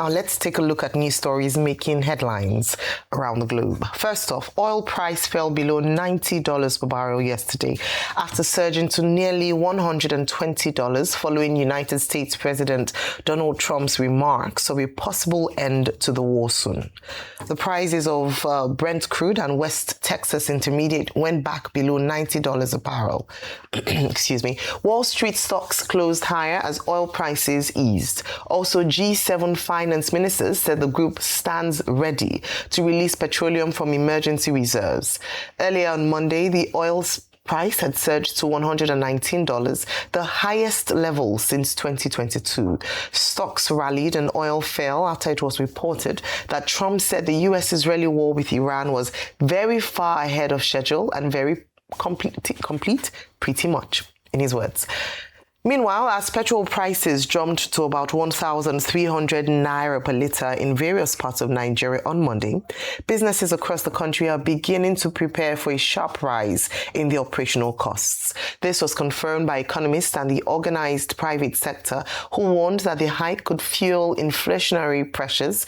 Now, let's take a look at news stories making headlines around the globe. First off, oil price fell below $90 per barrel yesterday after surging to nearly $120 following United States President Donald Trump's remarks of a possible end to the war soon. The prices of Brent crude and West Texas Intermediate went back below $90 a barrel. Excuse me. Wall Street stocks closed higher as oil prices eased. Also, G7 finance ministers said the group stands ready to release petroleum from emergency reserves. Earlier on Monday, the oil price had surged to $119, the highest level since 2022. Stocks rallied and oil fell after it was reported that Trump said the US-Israeli war with Iran was very far ahead of schedule and very complete, pretty much, in his words. Meanwhile, as petrol prices jumped to about 1,300 naira per litre in various parts of Nigeria on Monday, businesses across the country are beginning to prepare for a sharp rise in the operational costs. This was confirmed by economists and the organized private sector, who warned that the hike could fuel inflationary pressures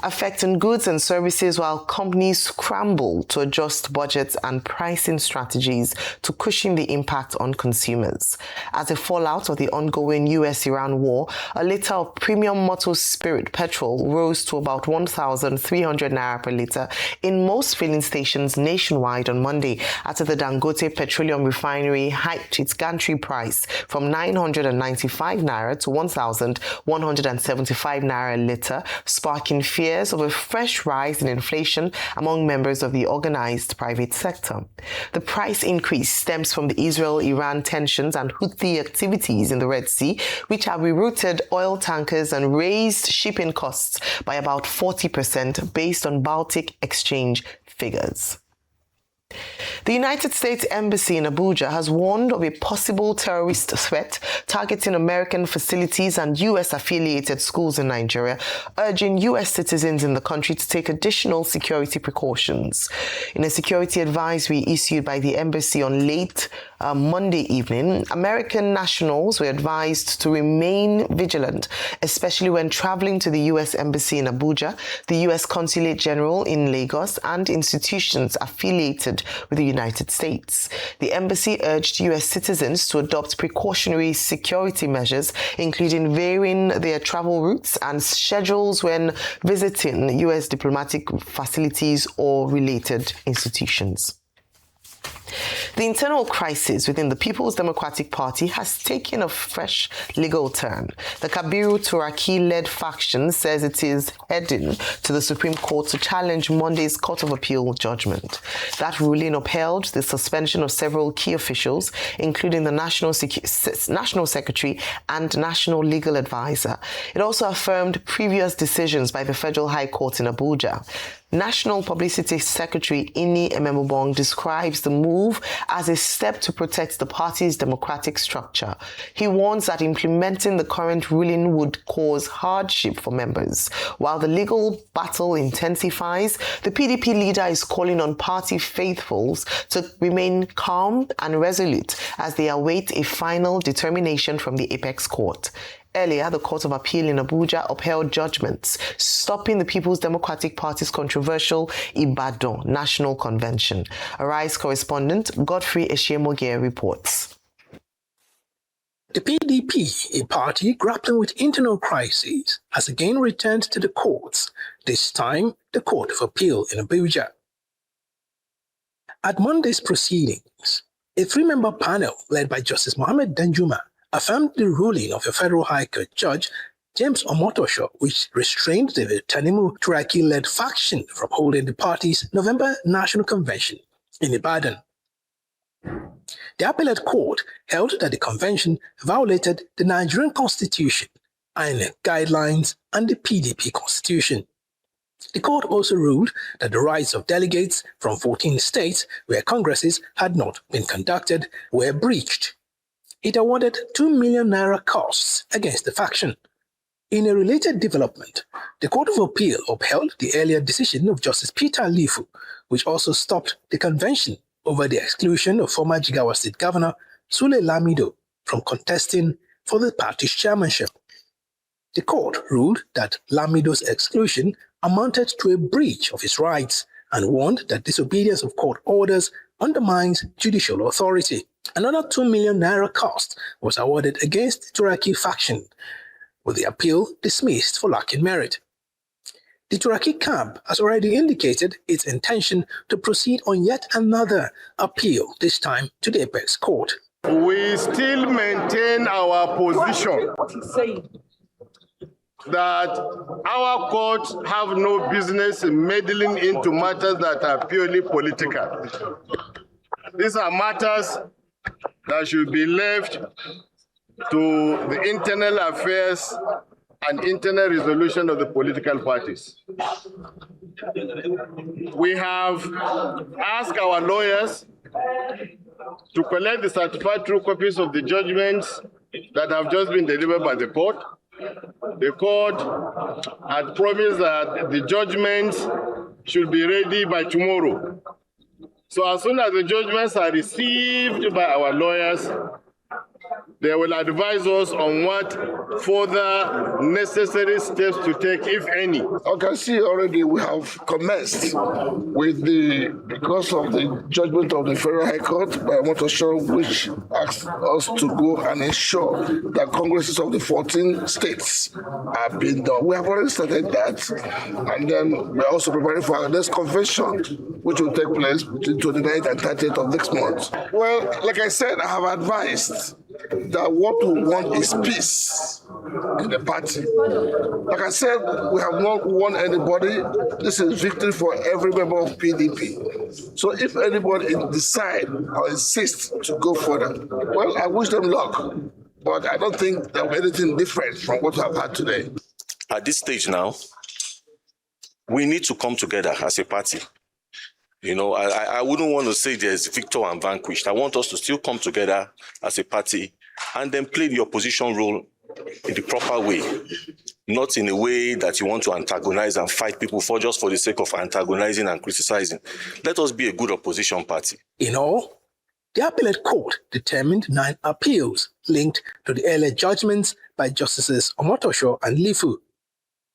affecting goods and services while companies scramble to adjust budgets and pricing strategies to cushion the impact on consumers. As a fallout of the ongoing US-Iran war, a litre of premium motor spirit petrol rose to about 1,300 naira per litre in most filling stations nationwide on Monday after the Dangote Petroleum Refinery hiked its gantry price from 995 naira to 1,175 naira a litre, sparking fears of a fresh rise in inflation among members of the organized private sector. The price increase stems from the Israel-Iran tensions and Houthi activities in the Red Sea, which have rerouted oil tankers and raised shipping costs by about 40% based on Baltic Exchange figures. The United States Embassy in Abuja has warned of a possible terrorist threat targeting American facilities and US-affiliated schools in Nigeria, urging US citizens in the country to take additional security precautions. In a security advisory issued by the embassy on late Monday evening, American nationals were advised to remain vigilant, especially when traveling to the US Embassy in Abuja, the US Consulate General in Lagos, and institutions affiliated with the United States. The embassy urged US citizens to adopt precautionary security measures, including varying their travel routes and schedules when visiting US diplomatic facilities or related institutions. The internal crisis within the People's Democratic Party has taken a fresh legal turn. The Kabiru Turaki-led faction says it is heading to the Supreme Court to challenge Monday's Court of Appeal judgment. That ruling upheld the suspension of several key officials, including the National Secretary and National Legal Advisor. It also affirmed previous decisions by the Federal High Court in Abuja. National Publicity Secretary Ini Ememobong describes the move as a step to protect the party's democratic structure. He warns that implementing the current ruling would cause hardship for members. While the legal battle intensifies, the PDP leader is calling on party faithfuls to remain calm and resolute as they await a final determination from the Apex Court. Earlier, the Court of Appeal in Abuja upheld judgments stopping the People's Democratic Party's controversial Ibadan National Convention. Arise correspondent Godfrey Eshemogie reports. The PDP, a party grappling with internal crises, has again returned to the courts, this time the Court of Appeal in Abuja. At Monday's proceedings, a three-member panel led by Justice Mohammed Danjuma affirmed the ruling of a federal high court judge, James Omotosho, which restrained the Tanimu Turaki-led faction from holding the party's November National Convention in Ibadan. The appellate court held that the convention violated the Nigerian Constitution, INEC guidelines, and the PDP Constitution. The court also ruled that the rights of delegates from 14 states where congresses had not been conducted were breached. It awarded 2 million naira costs against the faction. In a related development, the Court of Appeal upheld the earlier decision of Justice Peter Lifu, which also stopped the convention over the exclusion of former Jigawa State Governor Sule Lamido from contesting for the party's chairmanship. The court ruled that Lamido's exclusion amounted to a breach of his rights and warned that disobedience of court orders undermines judicial authority. Another 2 million naira cost was awarded against the Turaki faction, with the appeal dismissed for lacking merit. The Turaki camp has already indicated its intention to proceed on yet another appeal, this time to the apex court. We still maintain our position that our courts have no business meddling into matters that are purely political. These are matters that should be left to the internal affairs and internal resolution of the political parties. We have asked our lawyers to collect the certified true copies of the judgments that have just been delivered by the court. The court had promised that the judgments should be ready by tomorrow. So as soon as the judgments are received by our lawyers, they will advise us on what further necessary steps to take, if any. I can see already we have commenced with because of the judgment of the Federal High Court by Motorists, which asked us to go and ensure that congresses of the 14 states are being done. We have already started that, and then we're also preparing for our next convention, which will take place between 29th and 30th of next month. Well, like I said, I have advised that what we want is peace in the party. Like I said, we have not won anybody. This is victory for every member of PDP. So if anybody decide or insists to go further, well, I wish them luck. But I don't think there will be anything different from what I've had today. At this stage now, we need to come together as a party. You know, I wouldn't want to say there's victor and vanquished. I want us to still come together as a party and then play the opposition role in the proper way, not in a way that you want to antagonize and fight people for just for the sake of antagonizing and criticizing. Let us be a good opposition party. In all, the appellate court determined 9 appeals linked to the earlier judgments by Justices Omotosho and Lifu.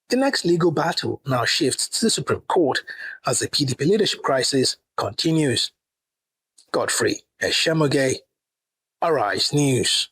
The next legal battle now shifts to the Supreme Court as the PDP leadership crisis continues. Godfrey Eshemoge, Arise News.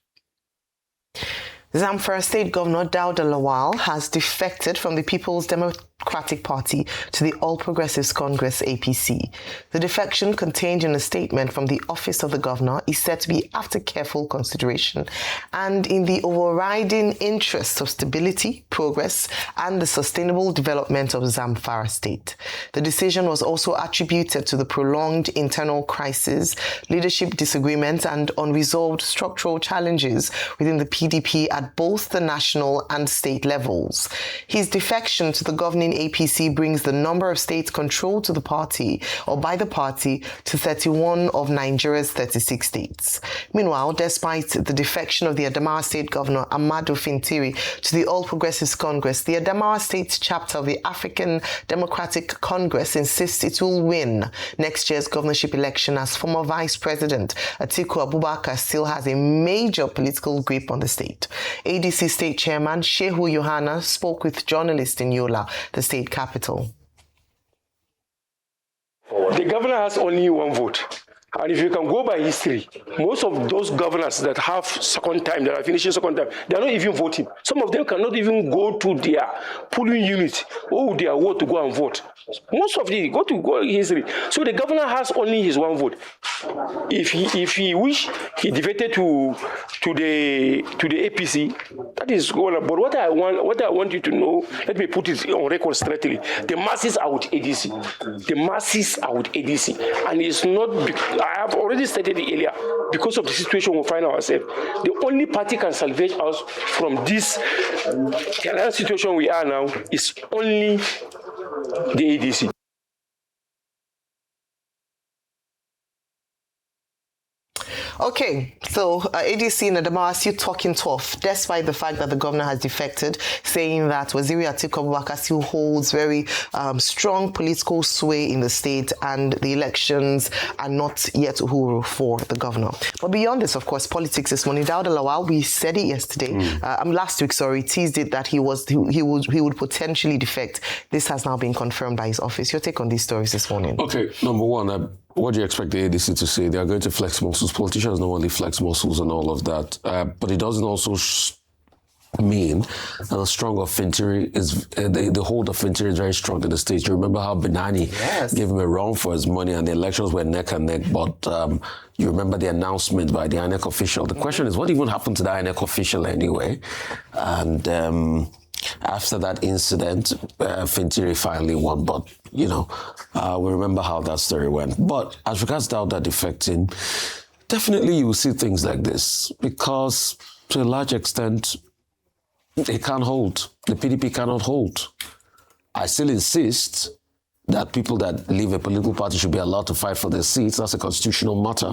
Zamfara State Governor Dauda Lawal has defected from the People's Democratic Party to the All Progressives Congress APC. The defection, contained in a statement from the Office of the Governor, is said to be after careful consideration and in the overriding interests of stability, progress, and the sustainable development of Zamfara State. The decision was also attributed to the prolonged internal crisis, leadership disagreements, and unresolved structural challenges within the PDP at both the national and state levels. His defection to the governing APC brings the number of states controlled to the party or by the party to 31 of Nigeria's 36 states. Meanwhile, despite the defection of the Adamawa State Governor Amadu Fintiri to the All Progressives Congress, the Adamawa State chapter of the African Democratic Congress insists it will win next year's governorship election, as former Vice President Atiku Abubakar still has a major political grip on the state. ADC State Chairman Shehu Yohana spoke with journalists in Yola, the state capital. The governor has only one vote. And if you can go by history, most of those governors that have second time, that are finishing second time, they are not even voting. Some of them cannot even go to their polling unit or their vote to go and vote. Most of them go history. So the governor has only his one vote. If he wish, he defected to the APC. That is all. But what I want you to know, let me put it on record straightly: the masses are with ADC. The masses are with ADC, and it's not. I have already stated it earlier. Because of the situation we find ourselves, the only party can salvage us from this situation we are now is only the ADC. Okay, so ADC Nadama, still talking tough, despite the fact that the governor has defected, saying that Waziri Atiku Abubakar still holds very strong political sway in the state and the elections are not yet uhuru for the governor. But beyond this, of course, politics this morning. Dauda Lawal, we said it yesterday, last week, teased it that he would potentially defect. This has now been confirmed by his office. Your take on these stories this morning? Okay, number one, what do you expect the ADC to say? They are going to flex muscles. Politicians normally flex muscles and all of that. But it doesn't also mean that a strong offensive is, the hold of offensive is very strong in the States. You remember how Benani gave him a run for his money and the elections were neck and neck, but you remember the announcement by the INEC official. The question is, what even happened to the INEC official anyway? And after that incident, Fintiri finally won, but, we remember how that story went. But as regards to that defecting, definitely you will see things like this because to a large extent, they can't hold. The PDP cannot hold. I still insist that people that leave a political party should be allowed to fight for their seats. That's a constitutional matter.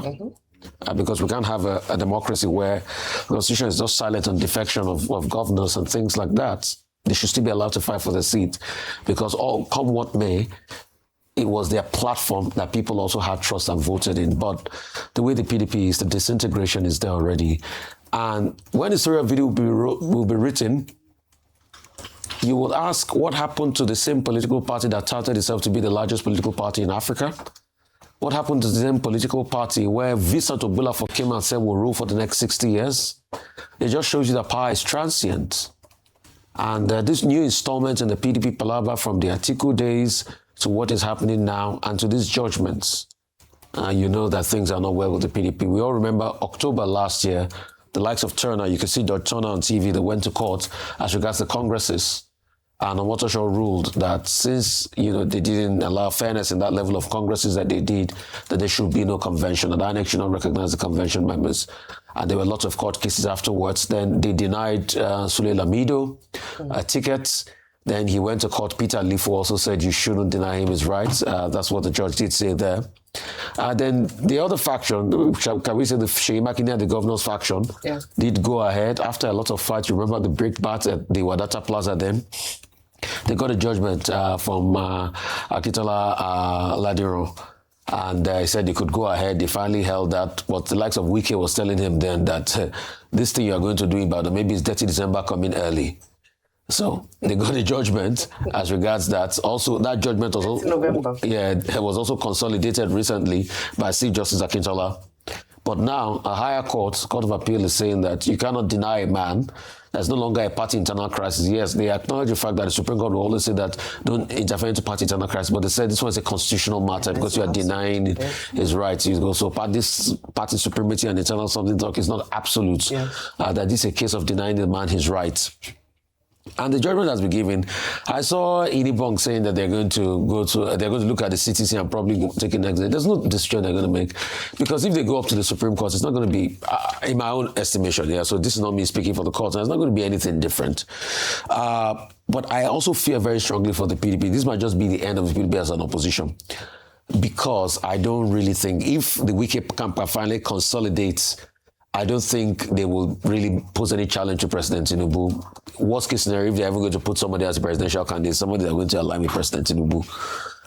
Because we can't have a democracy where the constitution is just silent on defection of governors and things like that. They should still be allowed to fight for their seat because come what may, it was their platform that people also had trust and voted in. But the way the PDP is, the disintegration is there already. And when the story of video will be written, you will ask what happened to the same political party that touted itself to be the largest political party in Africa? What happened to the same political party where Vincent Ogbulafo came and said we'll rule for the next 60 years? It just shows you that power is transient. And this new installment in the PDP palaver from the Atiku days to what is happening now and to these judgments, you know that things are not well with the PDP. We all remember October last year, the likes of Turner, you can see George Turner on TV, they went to court as regards the congresses. And Omotosho ruled that since, they didn't allow fairness in that level of congresses that they did, that there should be no convention, that INEC should not recognize the convention members. And there were lots of court cases afterwards. Then they denied Sule Lamido tickets. Then he went to court. Peter Lifu also said you shouldn't deny him his rights. That's what the judge did say there. Then the other faction, can we say the Sheyi Makinde, the governor's faction, did go ahead after a lot of fights. You remember the breakbats at the Wadata Plaza then? They got a judgment from Akintola Ladiro, and he said he could go ahead. They finally held that. But the likes of Wike was telling him then that this thing you are going to do about maybe it's 30 December coming early. So they got a judgment as regards that. Also, that judgment was it was also consolidated recently by Chief Justice Akintola. But now a higher court of appeal, is saying that you cannot deny a man. There's no longer a party internal crisis. Yes, they acknowledge the fact that the Supreme Court will always say that don't interfere into party internal crisis, but they said this one is a constitutional matter because you are denying his rights. So this party supremacy and internal something talk is not absolute. That this is a case of denying the man his rights. And the judgment has been given. I saw Inibong saying that they're going to look at the CTC and probably take an exit. There's no decision they're going to make because if they go up to the Supreme Court, it's not going to be, in my own estimation, so this is not me speaking for the court, and it's not going to be anything different. But I also fear very strongly for the PDP. This might just be the end of the PDP as an opposition because I don't really think if the Wike camp finally consolidates, I don't think they will really pose any challenge to President Tinubu. Worst case scenario, if they're ever going to put somebody as a presidential candidate, somebody they're going to align with President Tinubu.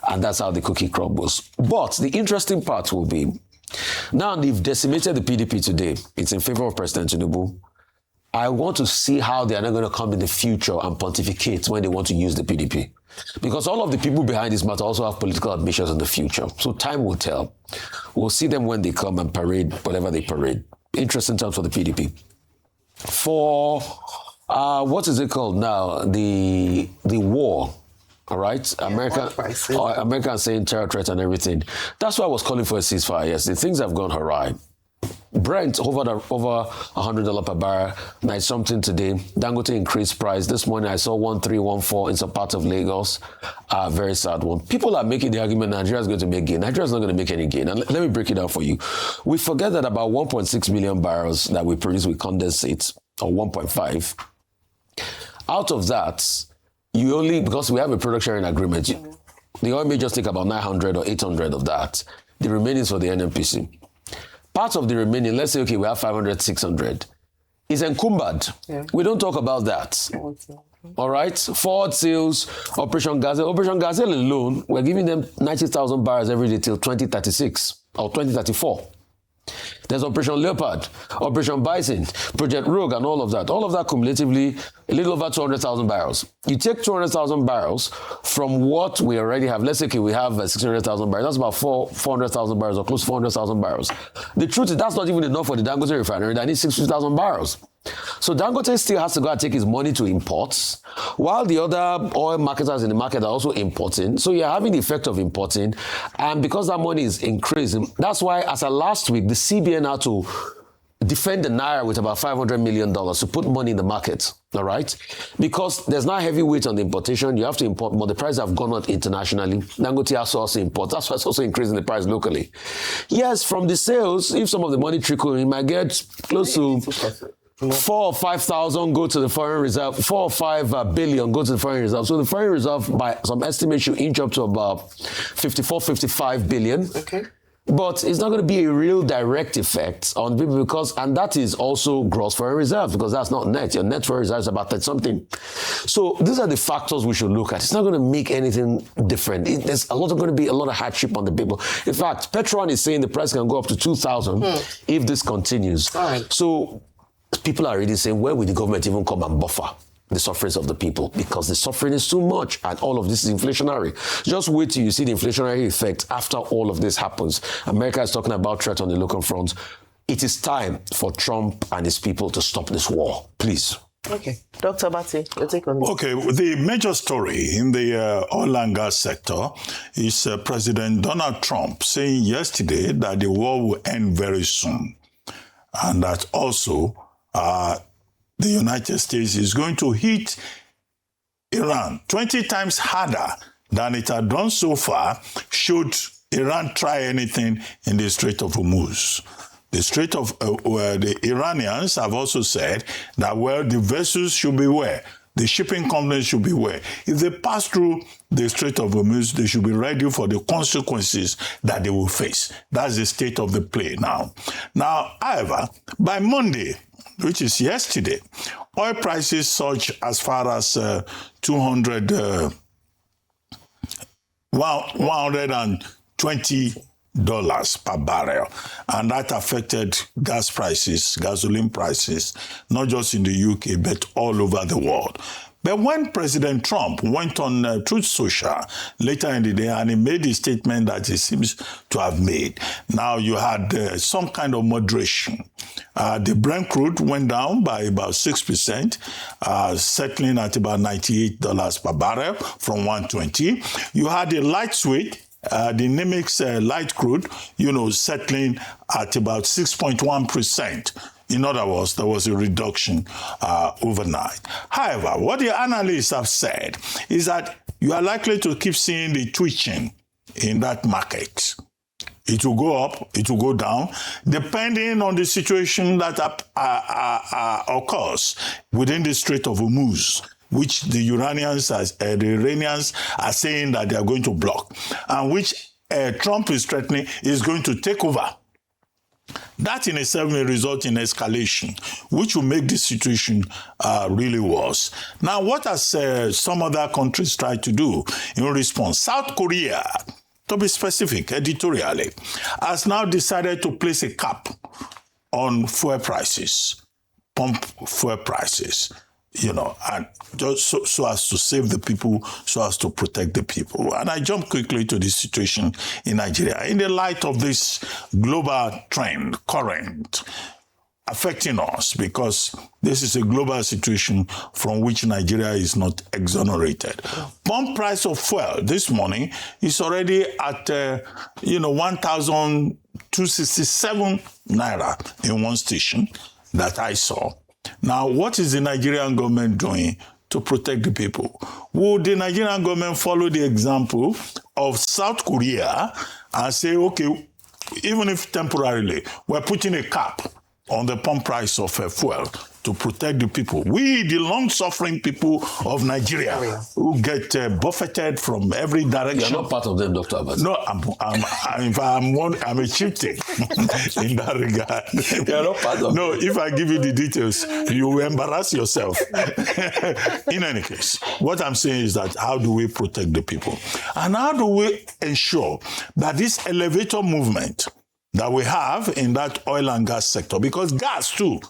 And that's how the cookie crumbles. But the interesting part will be, now they've decimated the PDP today. It's in favor of President Tinubu. I want to see how they are not going to come in the future and pontificate when they want to use the PDP. Because all of the people behind this matter also have political ambitions in the future. So time will tell. We'll see them when they come and parade whatever they parade. Interesting times for the PDP. For what is it called now? The war. All right, America saying terror threat and everything. That's why I was calling for a ceasefire. Yes, the things have gone awry. Brent over $100 per barrel, night something today. Dangote increased price. This morning I saw 1314 in some parts of Lagos. Very sad one. People are making the argument Nigeria is going to make gain. Nigeria is not going to make any gain. And let me break it down for you. We forget that about 1.6 million barrels that we produce with condensate, or 1.5. Out of that, because we have a product sharing agreement, the oil may just take about 900 or 800 of that. The remaining is for the NNPC. part of the remaining, let's say, okay, we have 500, 600, is encumbered. Yeah. We don't talk about that. All right? Forward sales, Operation Gazelle. Operation Gazelle alone, we're giving them 90,000 barrels every day till 2036 or 2034. There's Operation Leopard, Operation Bison, Project Rogue, and all of that. All of that cumulatively, a little over 200,000 barrels. You take 200,000 barrels from what we already have. Let's say, okay, we have 600,000 barrels. That's about 400,000 barrels or close to 400,000 barrels. The truth is that's not even enough for the Dangote refinery. That needs 60,000 barrels. So Dangote still has to go and take his money to imports, while the other oil marketers in the market are also importing. So you're having the effect of importing. And because that money is increasing, that's why as of last week, the CBN had to defend the Naira with about $500 million to put money in the market, all right? Because there's not heavy weight on the importation. You have to import more. The prices have gone up internationally. Dangote has to also import. That's why it's also increasing the price locally. Yes, from the sales, if some of the money trickle, you might get close to 4,000 or 5,000 go to the foreign reserve, 4 or 5 billion go to the foreign reserve. So the foreign reserve, by some estimates, should inch up to about 54, 55 billion. Okay. But it's not going to be a real direct effect on people because, and that is also gross foreign reserve because that's not net. Your net foreign reserve is about 30 something. So these are the factors we should look at. It's not going to make anything different. There's going to be a lot of hardship on the people. In fact, Petron is saying the price can go up to 2,000 if this continues. Right. So people are already saying, where will the government even come and buffer the sufferings of the people? Because the suffering is too much and all of this is inflationary. Just wait till you see the inflationary effect after all of this happens. America is talking about threat on the local front. It is time for Trump and his people to stop this war. Please. Okay. Dr. Batty, your take on this. Okay. The major story in the oil and gas sector is President Donald Trump saying yesterday that the war will end very soon. And that also the United States is going to hit Iran 20 times harder than it had done so far should Iran try anything in the Strait of Hormuz. The Strait of the Iranians have also said that, well, the vessels should beware. The shipping companies should beware. If they pass through the Strait of Hormuz, they should be ready for the consequences that they will face. That's the state of the play now. Now, however, by Monday, which is yesterday, oil prices surged as far as $120 per barrel. And that affected gas prices, gasoline prices, not just in the UK, but all over the world. But when President Trump went on Truth Social later in the day and he made the statement that he seems to have made, now you had some kind of moderation. The Brent crude went down by about 6%, settling at about $98 per barrel from 120. You had the light sweet, the Nemix light crude, settling at about 6.1%. In other words, there was a reduction overnight. However, what the analysts have said is that you are likely to keep seeing the twitching in that market. It will go up, it will go down, depending on the situation that occurs within the Strait of Hormuz, which the Iranians are saying that they are going to block, and which Trump is threatening is going to take over. That in itself may result in escalation, which will make the situation really worse. Now, what has some other countries tried to do in response? South Korea, to be specific, editorially, has now decided to place a cap on fuel prices, pump fuel prices, and just so as to save the people, so as to protect the people. And I jump quickly to the situation in Nigeria. In the light of this global trend, current, affecting us, because this is a global situation from which Nigeria is not exonerated. Pump price of fuel this morning is already at, 1,267 naira in one station that I saw. Now, what is the Nigerian government doing to protect the people? Would the Nigerian government follow the example of South Korea and say, okay, even if temporarily, we're putting a cap on the pump price of fuel to protect the people. We, the long-suffering people of Nigeria, who get buffeted from every direction. You're not part of them, Dr. Abbas. No, I'm a chieftain in that regard. You're not part of No, if I give you the details, you will embarrass yourself. In any case, what I'm saying is that how do we protect the people? And how do we ensure that this elevator movement that we have in that oil and gas sector, because gas too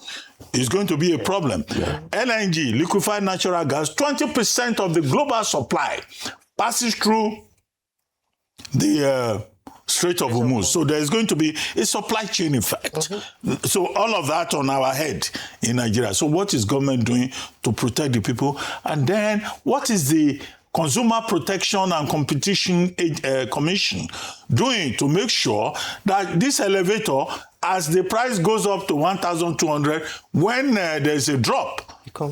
is going to be a problem. Yeah. LNG, liquefied natural gas, 20% of the global supply passes through the Strait of Hormuz. So there's going to be a supply chain effect. So all of that on our head in Nigeria. So what is government doing to protect the people? And then what is the Consumer Protection and Competition Commission doing to make sure that this elevator, as the price goes up to 1,200, when there's a drop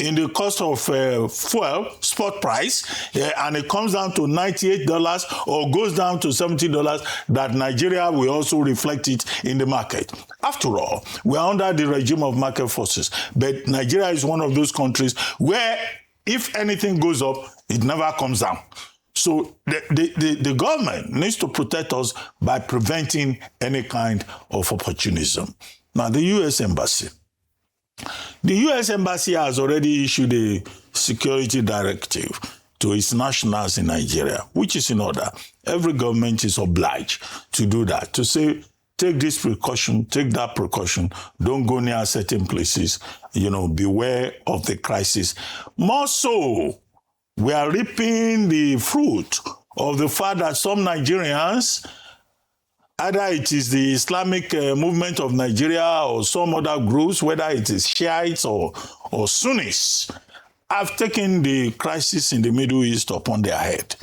in the cost of fuel, spot price, and it comes down to $98 or goes down to $70, that Nigeria will also reflect it in the market. After all, we're under the regime of market forces, but Nigeria is one of those countries where if anything goes up, it never comes down. So the government needs to protect us by preventing any kind of opportunism. Now, the U.S. Embassy. The U.S. Embassy has already issued a security directive to its nationals in Nigeria, which is in order. Every government is obliged to do that, to say, take this precaution, take that precaution, don't go near certain places, beware of the crisis. More so, we are reaping the fruit of the fact that some Nigerians, either it is the Islamic movement of Nigeria or some other groups, whether it is Shiites or Sunnis, have taken the crisis in the Middle East upon their head.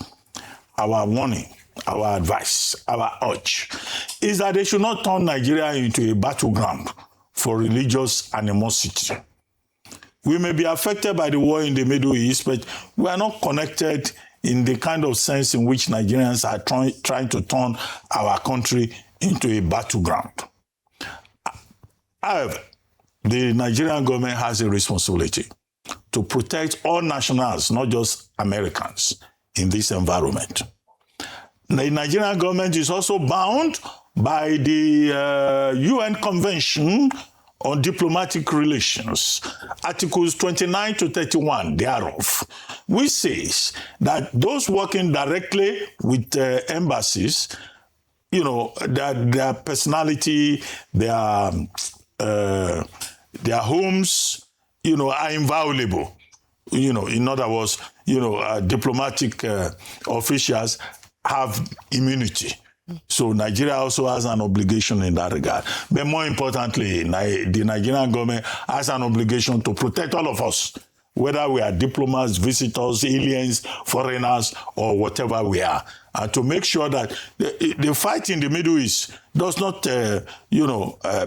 Our warning, our advice, our urge is that they should not turn Nigeria into a battleground for religious animosity. We may be affected by the war in the Middle East, but we are not connected in the kind of sense in which Nigerians are trying to turn our country into a battleground. However, the Nigerian government has a responsibility to protect all nationals, not just Americans, in this environment. The Nigerian government is also bound by the UN Convention on Diplomatic Relations, Articles 29 to 31 thereof, which says that those working directly with embassies, their personality, their homes, are inviolable. In other words, diplomatic officials have immunity. So Nigeria also has an obligation in that regard. But more importantly, the Nigerian government has an obligation to protect all of us, whether we are diplomats, visitors, aliens, foreigners, or whatever we are, and to make sure that the fight in the Middle East does not,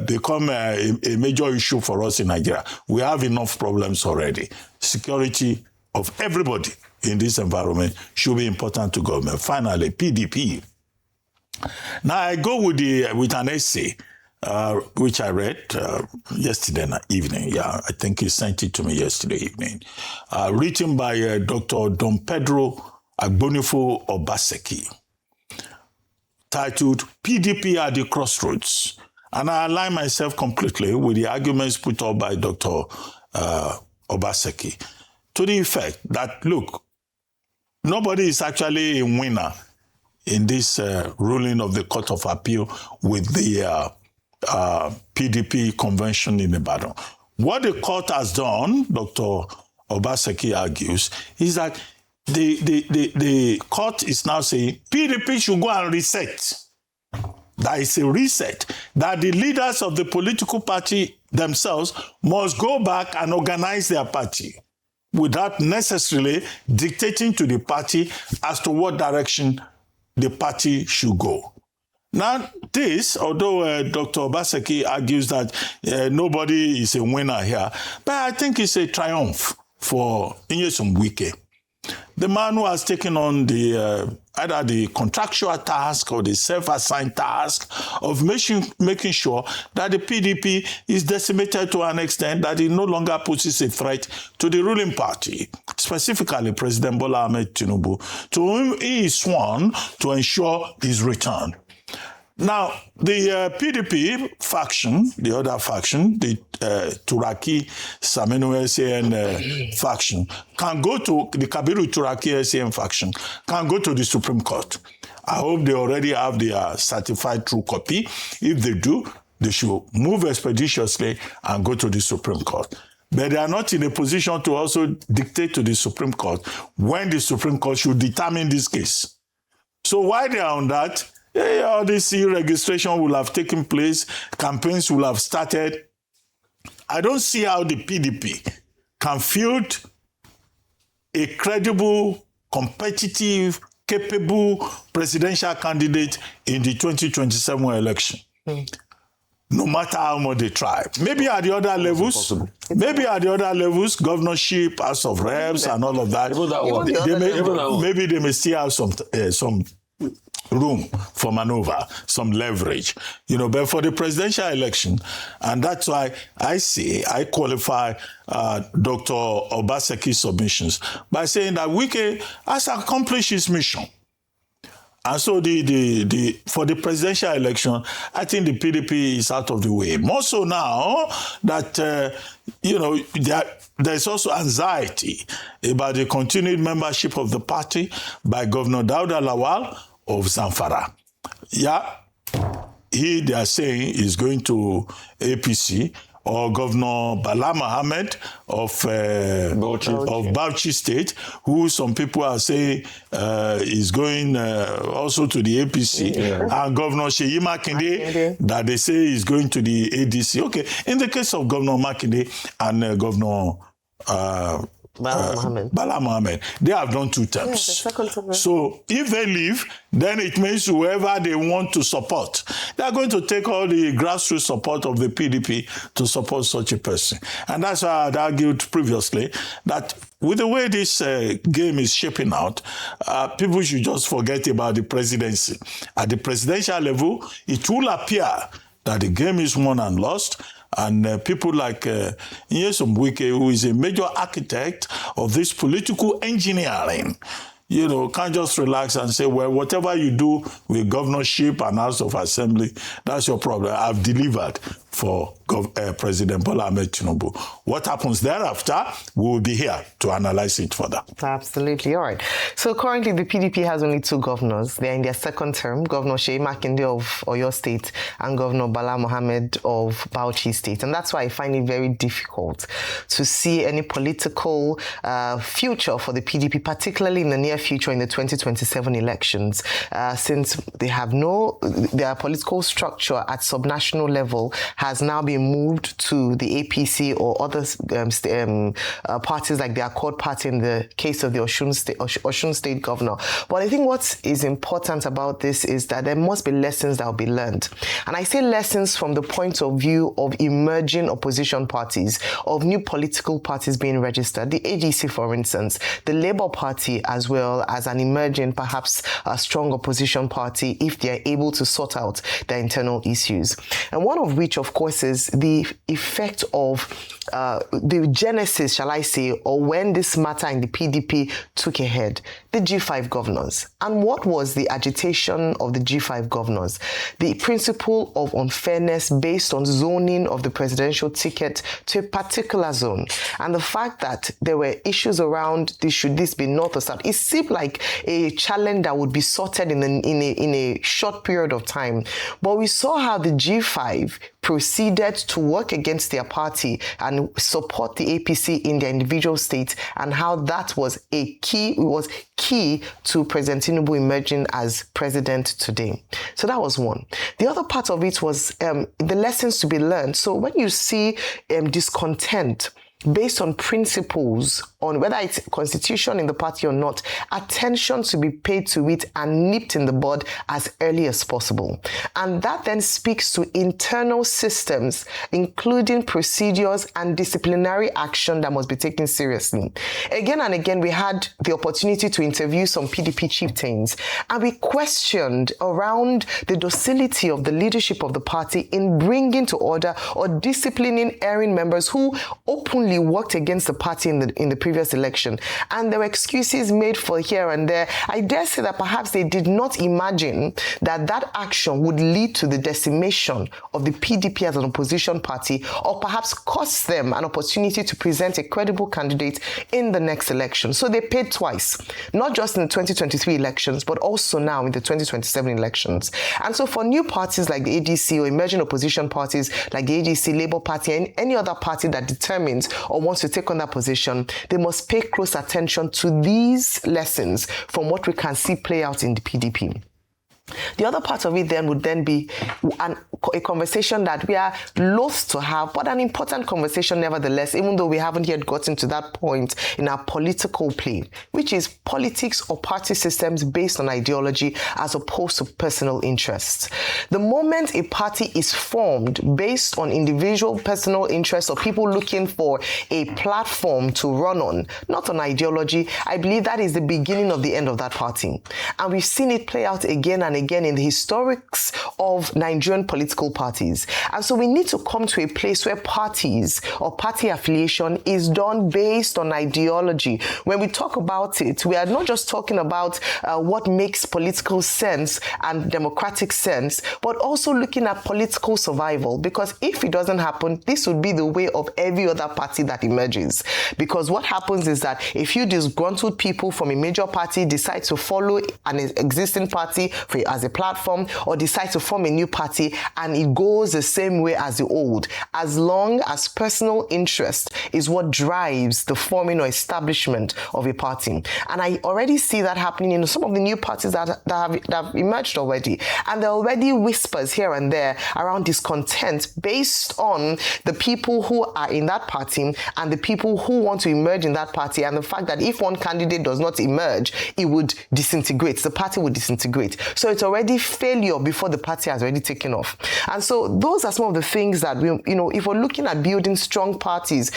become a major issue for us in Nigeria. We have enough problems already. Security of everybody in this environment should be important to government. Finally, PDP. Now, I go with an essay, which I read yesterday evening. Yeah, I think he sent it to me yesterday evening. Written by Dr. Don Pedro Agbonifo Obaseki, titled PDP at the Crossroads. And I align myself completely with the arguments put up by Dr. Obaseki, to the effect that, look, nobody is actually a winner in this ruling of the Court of Appeal with the PDP convention in Ibadan. What the court has done, Dr. Obaseki argues, is that the court is now saying PDP should go and reset. That is a reset. That the leaders of the political party themselves must go back and organize their party without necessarily dictating to the party as to what direction the party should go. Now, this, although Dr. Obaseki argues that nobody is a winner here, but I think it's a triumph for Nyesom Wike, the man who has taken on the either the contractual task or the self-assigned task of making sure that the PDP is decimated to an extent that it no longer poses a threat to the ruling party, specifically President Bola Ahmed Tinubu, to whom he is sworn to ensure his return. Now, the PDP faction, the other faction, the Turaki Saminu SAN faction, can go to the Kabiru Turaki SAN faction, can go to the Supreme Court. I hope they already have their certified true copy. If they do, they should move expeditiously and go to the Supreme Court. But they are not in a position to also dictate to the Supreme Court when the Supreme Court should determine this case. So while they are on that, all this registration will have taken place, campaigns will have started. I don't see how the PDP can field a credible, competitive, capable presidential candidate in the 2027 election. No matter how much they try. Maybe at the other levels, governorship, House of Reps, and all of that, maybe they may still have some room for maneuver, some leverage, but for the presidential election, and that's why I qualify Dr. Obaseki's submissions by saying that Wike has accomplished his mission. And so for the presidential election, I think the PDP is out of the way. More so now that, there's also anxiety about the continued membership of the party by Governor Dauda Lawal of Zamfara. They are saying is going to APC, or Governor Bala Mohammed of Bauchi State, who some people are saying is going also to the APC, and Governor Seyi Makinde, that they say is going to the ADC. Okay, in the case of Governor Makinde and Governor Bala Mohammed, they have done 2 terms. So if they leave, then it means whoever they want to support, they are going to take all the grassroots support of the PDP to support such a person. And that's why I had argued previously that with the way this game is shaping out, people should just forget about the presidency. At the presidential level, it will appear that the game is won and lost. And people like Nyesom Wike, who is a major architect of this political engineering, can't just relax and say, well, whatever you do with governorship and House of Assembly, that's your problem. I've delivered for President Bola Ahmed Tinubu. What happens thereafter, we will be here to analyze it further. Absolutely. All right. So currently the PDP has only 2 governors. They're in their second term, Governor Seyi Makinde of Oyo State and Governor Bala Mohammed of Bauchi State. And that's why I find it very difficult to see any political future for the PDP, particularly in the near future in the 2027 elections, since they have their political structure at subnational level has now been moved to the APC or other parties like the Accord Party in the case of the Osun State governor. But I think what is important about this is that there must be lessons that will be learned. And I say lessons from the point of view of emerging opposition parties, of new political parties being registered, the ADC, for instance, the Labour Party, as well as an emerging, perhaps a strong opposition party, if they are able to sort out their internal issues. And one of which, of course, is the effect of the genesis, shall I say, or when this matter in the PDP took a head, the G5 governors. And what was the agitation of the G5 governors? The principle of unfairness based on zoning of the presidential ticket to a particular zone. And the fact that there were issues around should this be north or south. It seemed like a challenge that would be sorted in a short period of time. But we saw how the G5 proceeded to work against their party and support the APC in their individual states, and how that was key to President Tinubu emerging as president today. So that was one. The other part of it was the lessons to be learned. So when you see discontent based on principles, on whether it's constitution in the party or not, attention to be paid to it and nipped in the bud as early as possible. And that then speaks to internal systems, including procedures and disciplinary action that must be taken seriously. Again and again, we had the opportunity to interview some PDP chieftains, and we questioned around the docility of the leadership of the party in bringing to order or disciplining erring members who openly worked against the party in the previous election. And there were excuses made for here and there. I dare say that perhaps they did not imagine that that action would lead to the decimation of the PDP as an opposition party, or perhaps cost them an opportunity to present a credible candidate in the next election. So they paid twice, not just in the 2023 elections, but also now in the 2027 elections. And so for new parties like the ADC or emerging opposition parties like the ADC, Labour Party, and any other party that determines or wants to take on that position, they must pay close attention to these lessons from what we can see play out in the PDP. The other part of it then would then be a conversation that we are loath to have, but an important conversation nevertheless, even though we haven't yet gotten to that point in our political plane, which is politics or party systems based on ideology as opposed to personal interests. The moment a party is formed based on individual personal interests or people looking for a platform to run on, not on ideology, I believe that is the beginning of the end of that party. And we've seen it play out again and again in the historics of Nigerian political parties. And so we need to come to a place where parties or party affiliation is done based on ideology. When we talk about it, we are not just talking about what makes political sense and democratic sense, but also looking at political survival. Because if it doesn't happen, this would be the way of every other party that emerges. Because what happens is that a few disgruntled people from a major party decide to follow an existing party as a platform, or decide to form a new party, and it goes the same way as the old, as long as personal interest is what drives the forming or establishment of a party. And I already see that happening in some of the new parties that have emerged already. And there are already whispers here and there around discontent based on the people who are in that party and the people who want to emerge in that party, and the fact that if one candidate does not emerge, it would disintegrate. The party would disintegrate. So it's already failure before the party has already taken off. And so those are some of the things that we, if we're looking at building strong parties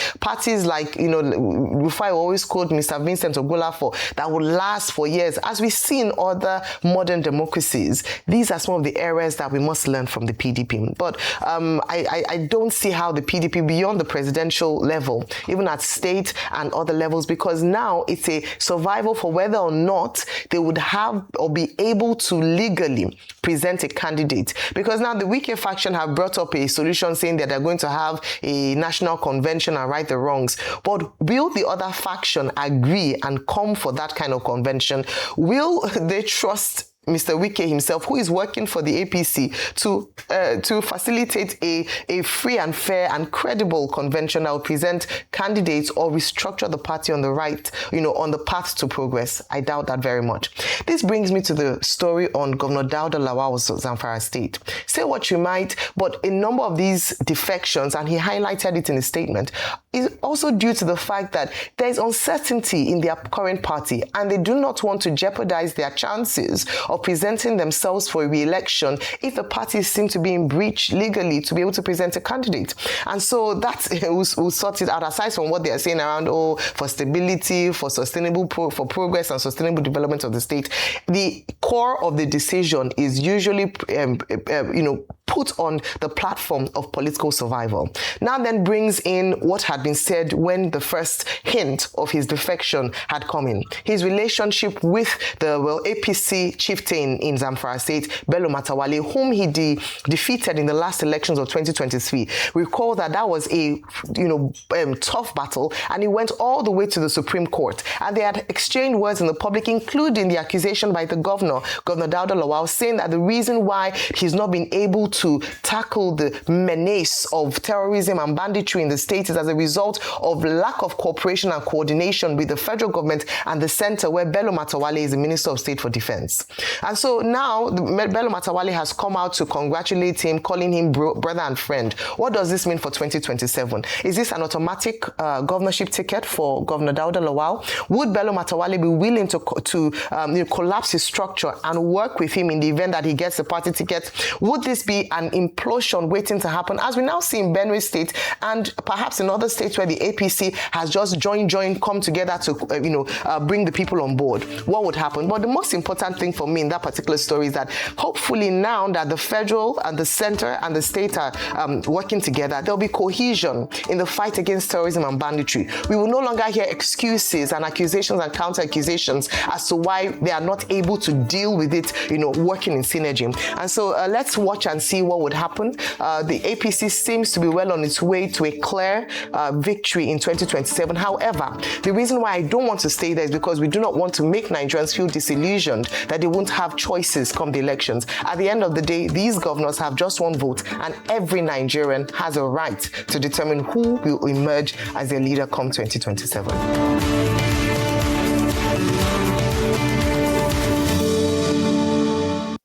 like, before I always quote Mr. Vincent Ogola for, that will last for years, as we see in other modern democracies, these are some of the areas that we must learn from the PDP. But I don't see how the PDP, beyond the presidential level, even at state and other levels, because now it's a survival for whether or not they would have or be able to legally present a candidate. Because now the Wike faction have brought up a solution saying that they're going to have a national convention and right the wrongs. But will the other faction agree and come for that kind of convention? Will they trust Mr. Wike himself, who is working for the APC, to facilitate a free and fair and credible convention that will present candidates or restructure the party on the right, on the path to progress? I doubt that very much. This brings me to the story on Governor Dauda Lawal's Zamfara State. Say what you might, but a number of these defections, and he highlighted it in his statement, is also due to the fact that there is uncertainty in their current party, and they do not want to jeopardize their chances of presenting themselves for a re-election if the parties seem to be in breach legally to be able to present a candidate. And so that will sort it out, aside from what they are saying around, for stability, for sustainable for progress and sustainable development of the state. The core of the decision is usually put on the platform of political survival. Now then brings in what had been said when the first hint of his defection had come in. His relationship with the APC chieftain in Zamfara State, Bello Matawale, whom he defeated in the last elections of 2023. Recall that was a tough battle, and it went all the way to the Supreme Court. And they had exchanged words in the public, including the accusation by the governor governor Dauda Lawal, saying that the reason why he's not been able to tackle the menace of terrorism and banditry in the state is as a result of lack of cooperation and coordination with the federal government and the center, where Bello Matawalle is the Minister of State for Defense. And so now Bello Matawalle has come out to congratulate him, calling him brother and friend. What does this mean for 2027? Is this an automatic governorship ticket for Governor Dauda Lawal? Would Bello Matawalle be willing to collapse his structure and work with him in the event that he gets the party ticket? Would this be an implosion waiting to happen, as we now see in Benue State and perhaps in other states where the APC has just come together to bring the people on board? What would happen? But the most important thing for me in that particular story is that hopefully now that the federal and the center and the state are working together, there'll be cohesion in the fight against terrorism and banditry. We will no longer hear excuses and accusations and counter-accusations as to why they are not able to deal with it, working in synergy. And so let's watch and see what would happen. The APC seems to be well on its way to a clear victory in 2027. However, the reason why I don't want to stay there is because we do not want to make Nigerians feel disillusioned that they won't have choices come the elections. At the end of the day, these governors have just one vote, and every Nigerian has a right to determine who will emerge as their leader come 2027.